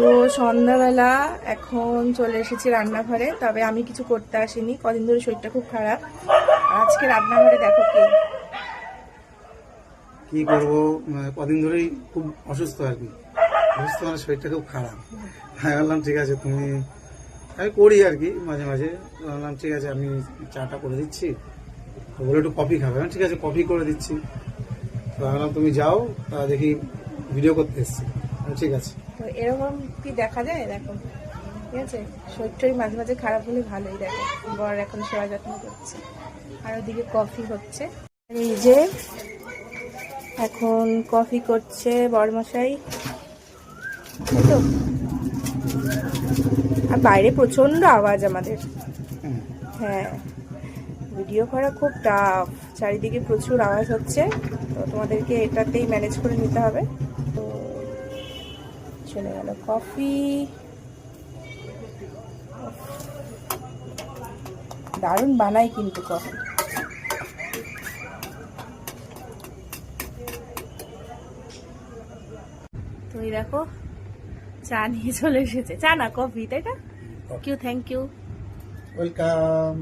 তো সন্ধ্যাবেলা এখন চলে এসেছি রান্নাঘরে, তবে আমি কিছু করতে আসিনি, কদিন ধরে শরীরটা খুব খারাপ। আজকে রান্নাঘরে দেখো কি করবো, কদিন ধরেই খুব অসুস্থ আর কি। অসুস্থ মানে শরীরটা খুব খারাপ। হ্যাঁ, বললাম ঠিক আছে, আমি করি আর কি মাঝে মাঝে। বললাম ঠিক আছে, আমি চাটা করে দিচ্ছি। তো বলে একটু কফি খাবে, ঠিক আছে কফি করে দিচ্ছি। তো ভাবলাম তুমি যাও, দেখি ভিডিও করতে এসছি। ঠিক আছে। তো এরকম কি দেখা যায়, দেখো ঠিক আছে, শরীর মাঝে মাঝে খারাপ হলে ভালোই। দেখো বর এখন সেবা যত্ন করছে, আর ওদিকে কফি হচ্ছে। এই যে এখন কফি করছে বরমশাই, তো আর বাইরে প্রচন্ড আওয়াজ আমাদের। হ্যাঁ, ভিডিও করা খুব টাফ, চারিদিকে প্রচুর আওয়াজ হচ্ছে, তো তোমাদেরকে এটাতেই ম্যানেজ করে নিতে হবে। তো চলে গেল কফি। দারুণ বানাই কিন্তু কফি। তো এই দেখো চা নিয়ে চলে এসেছে, চা না কফি, তাই না? Thank you. ওয়েলকাম।